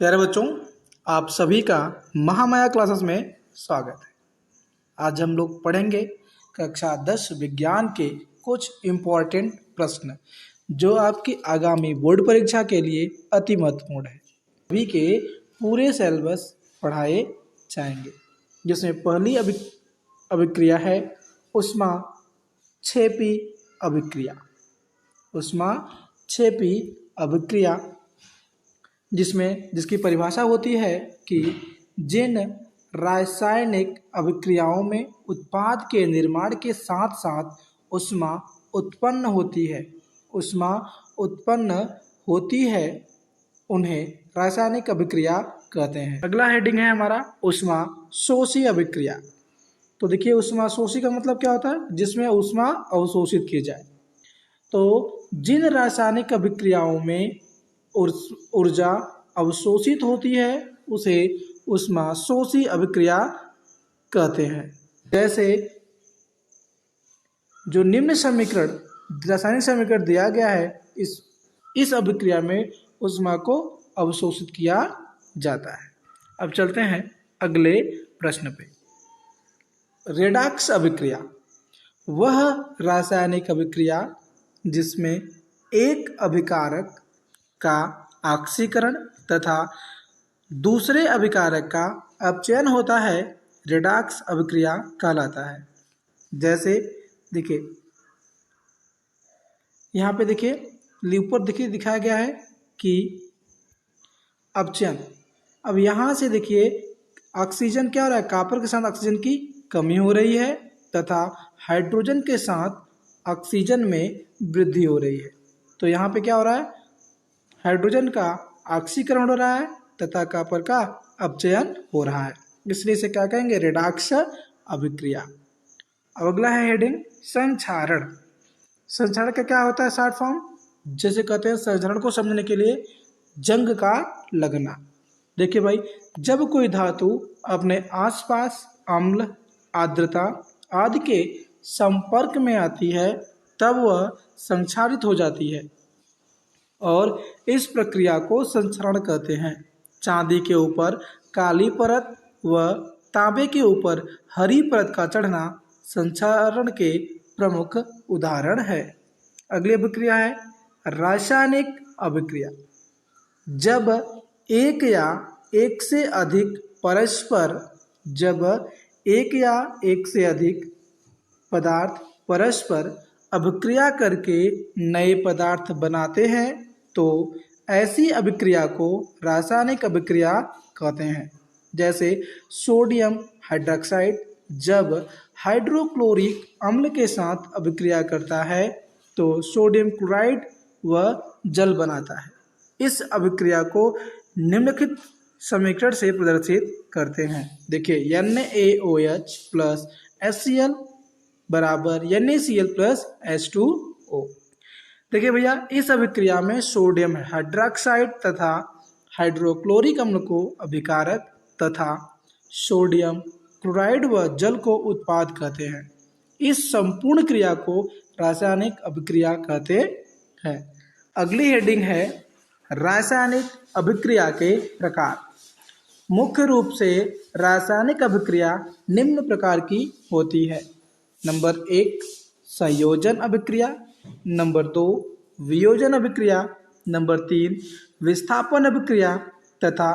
प्यारे बच्चों, आप सभी का महामाया क्लासेस में स्वागत है। आज हम लोग पढ़ेंगे कक्षा 10 विज्ञान के कुछ इम्पोर्टेंट प्रश्न जो आपकी आगामी बोर्ड परीक्षा के लिए अति महत्वपूर्ण है। सभी के पूरे सिलेबस पढ़ाए जाएंगे, जिसमें पहली अभिक्रिया है ऊष्मा क्षेपी अभिक्रिया। ऊष्मा क्षेपी अभिक्रिया जिसकी परिभाषा होती है कि जिन रासायनिक अभिक्रियाओं में उत्पाद के निर्माण के साथ साथ ऊष्मा उत्पन्न होती है उन्हें रासायनिक अभिक्रिया कहते हैं। अगला हेडिंग है हमारा ऊष्मा शोषी अभिक्रिया। तो देखिए, ऊष्मा शोषी का मतलब क्या होता है? जिसमें ऊष्मा अवशोषित की जाए। तो जिन रासायनिक अभिक्रियाओं में ऊर्जा अवशोषित होती है उसे ऊष्मा शोषी अभिक्रिया कहते हैं। जैसे जो निम्न समीकरण रासायनिक समीकरण दिया गया है, इस अभिक्रिया में ऊष्मा को अवशोषित किया जाता है। अब चलते हैं अगले प्रश्न पे। रेडॉक्स अभिक्रिया वह रासायनिक अभिक्रिया जिसमें एक अभिकारक का ऑक्सीकरण तथा दूसरे अभिकारक का अपचयन होता है, रेडॉक्स अभिक्रिया कहलाता है। जैसे देखिए, यहाँ पे देखिए ऊपर देखिए दिखाया गया है कि अपचयन। अब यहाँ से देखिए ऑक्सीजन क्या हो रहा है, कॉपर के साथ ऑक्सीजन की कमी हो रही है तथा हाइड्रोजन के साथ ऑक्सीजन में वृद्धि हो रही है। तो यहाँ पे क्या हो रहा है, हाइड्रोजन का ऑक्सीकरण हो रहा है तथा कॉपर का अपचयन हो रहा है, इसलिए इसे क्या कहेंगे, रेडॉक्स अभिक्रिया। अब अगला है हेडिंग संक्षारण। संक्षारण का क्या होता है शॉर्ट फॉर्म? जैसे कहते हैं, संक्षारण को समझने के लिए जंग का लगना। देखिए भाई, जब कोई धातु अपने आसपास अम्ल, आर्द्रता आदि के संपर्क में आती है तब वह संक्षारित हो जाती है और इस प्रक्रिया को संक्षारण कहते हैं। चांदी के ऊपर काली परत व तांबे के ऊपर हरी परत का चढ़ना संक्षारण के प्रमुख उदाहरण है। अगली अभिक्रिया है रासायनिक अभिक्रिया। जब एक या एक से अधिक पदार्थ परस्पर अभिक्रिया करके नए पदार्थ बनाते हैं तो ऐसी अभिक्रिया को रासायनिक अभिक्रिया कहते हैं। जैसे सोडियम हाइड्रॉक्साइड जब हाइड्रोक्लोरिक अम्ल के साथ अभिक्रिया करता है तो सोडियम क्लोराइड व जल बनाता है। इस अभिक्रिया को निम्नलिखित समीकरण से प्रदर्शित करते हैं। देखिए, NaOH प्लस HCl बराबर NaCl प्लस H2O। देखिए भैया, इस अभिक्रिया में सोडियम हाइड्रॉक्साइड तथा हाइड्रोक्लोरिक अम्ल को अभिकारक तथा सोडियम क्लोराइड व जल को उत्पाद कहते हैं। इस संपूर्ण क्रिया को रासायनिक अभिक्रिया कहते हैं। अगली हेडिंग है रासायनिक अभिक्रिया के प्रकार। मुख्य रूप से रासायनिक अभिक्रिया निम्न प्रकार की होती है। नंबर 1 संयोजन अभिक्रिया, नंबर 2 वियोजन अभिक्रिया, नंबर 3 विस्थापन अभिक्रिया तथा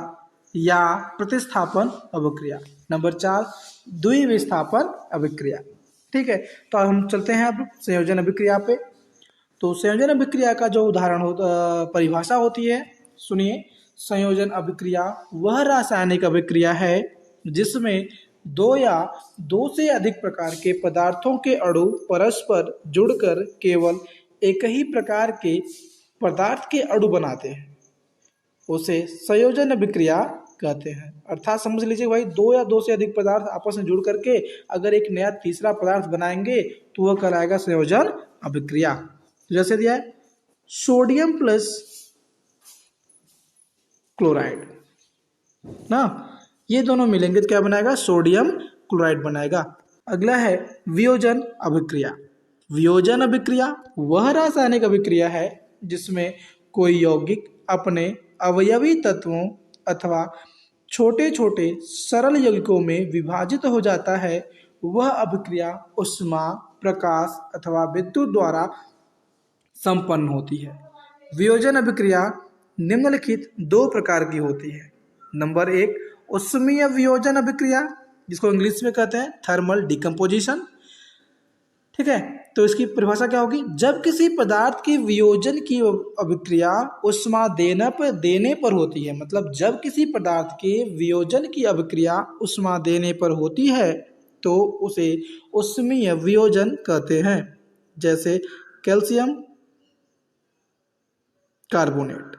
या प्रतिस्थापन अभिक्रिया, नंबर 4 द्विविस्थापन अभिक्रिया। ठीक है, तो हम चलते हैं अब संयोजन अभिक्रिया पे। तो संयोजन अभिक्रिया का जो उदाहरण परिभाषा होती है, सुनिए। संयोजन अभिक्रिया वह रासायनिक अभिक्रिया है जिसमें दो या दो से अधिक प्रकार के पदार्थों के अणु परस्पर जुड़कर केवल एक ही प्रकार के पदार्थ के अणु बनाते हैं, उसे संयोजन अभिक्रिया कहते हैं। अर्थात समझ लीजिए भाई, दो या दो से अधिक पदार्थ आपस में जुड़ करके अगर एक नया तीसरा पदार्थ बनाएंगे तो वह कहलाएगा संयोजन अभिक्रिया। जैसे दिया है सोडियम प्लस क्लोराइड ना, ये दोनों मिलेंगे तो क्या बनाएगा, सोडियम क्लोराइड बनाएगा। अगला है वियोजन अभिक्रिया। वियोजन अभिक्रिया वह रासायनिक अभिक्रिया है जिसमें कोई यौगिक अपने अवयवी तत्वों अथवा छोटे छोटे सरल यौगिकों में विभाजित हो जाता है वह अभिक्रिया ऊष्मा, प्रकाश अथवा विद्युत द्वारा संपन्न होती है। वियोजन अभिक्रिया निम्नलिखित दो प्रकार की होती है। नंबर एक, ऊष्मीय वियोजन अभिक्रिया, जिसको इंग्लिश में कहते हैं थर्मल डिकम्पोजिशन। ठीक है, तो इसकी परिभाषा क्या होगी? जब किसी पदार्थ की वियोजन की अभिक्रिया ऊष्मा देने पर होती है, मतलब जब किसी पदार्थ के वियोजन की अभिक्रिया ऊष्मा देने पर होती है तो उसे ऊष्मीय वियोजन कहते हैं। जैसे कैल्शियम कार्बोनेट,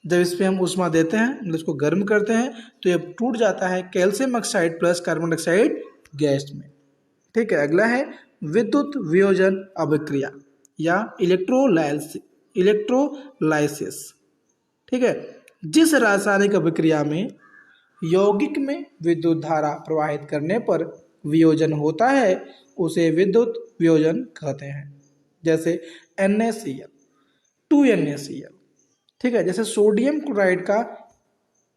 जब इस पे हम ऊष्मा देते हैं, मतलब इसको गर्म करते हैं तो ये टूट जाता है calcium oxide plus carbon dioxide gas में। ठीक है, अगला है विद्युत वियोजन अभिक्रिया या इलेक्ट्रोलाइसिस। ठीक है, जिस रासायनिक अभिक्रिया में यौगिक में विद्युत धारा प्रवाहित करने पर वियोजन होता है उसे विद्युत वियोजन कहते हैं। जैसे NaCl, 2NaCl। ठीक है, जैसे सोडियम क्लोराइड का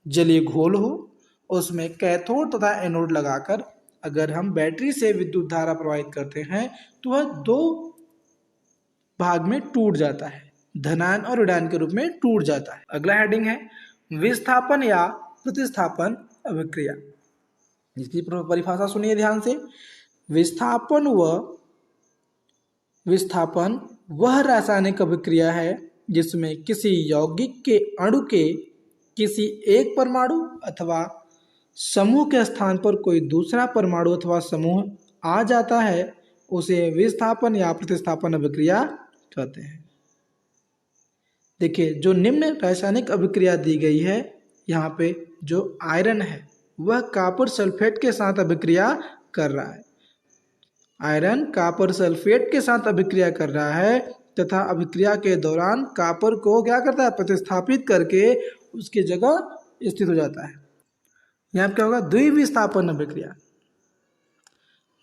जलीय घोल हो, उसमें कैथोड तथा एनोड लगाकर अगर हम बैटरी से विद्युत धारा प्रवाहित करते हैं तो वह दो भाग में टूट जाता है, धनायन और ऋणायन के रूप में टूट जाता है। अगला हेडिंग है विस्थापन या प्रतिस्थापन अभिक्रिया, जिसकी परिभाषा सुनिए ध्यान से। विस्थापन वह रासायनिक अभिक्रिया है जिसमें किसी यौगिक के अणु के किसी एक परमाणु अथवा समूह के स्थान पर कोई दूसरा परमाणु अथवा समूह आ जाता है, उसे विस्थापन या प्रतिस्थापन अभिक्रिया कहते हैं। देखिए, जो निम्न रासायनिक अभिक्रिया दी गई है, यहाँ पे जो आयरन है वह कॉपर सल्फेट के साथ अभिक्रिया कर रहा है। आयरन कॉपर सल्फेट के साथ अभिक्रिया कर रहा है तथा अभिक्रिया के दौरान कॉपर को क्या करता है? प्रतिस्थापित करके उसकी जगह स्थित हो जाता है। यहाँ क्या होगा? द्विविस्थापन अभिक्रिया।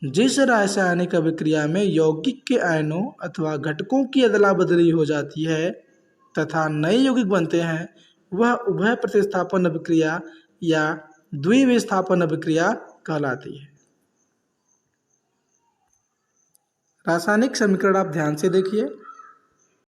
जिस रासायनिक अभिक्रिया में यौगिक के आयनों अथवा घटकों की अदला बदली हो जाती है तथा नए यौगिक बनते हैं, वह उभय प्रतिस्थापन अभिक्रिया या द्विविस्थापन अभिक्रिया कहलाती है। रासायनिक समीकरण आप ध्यान से देखिए।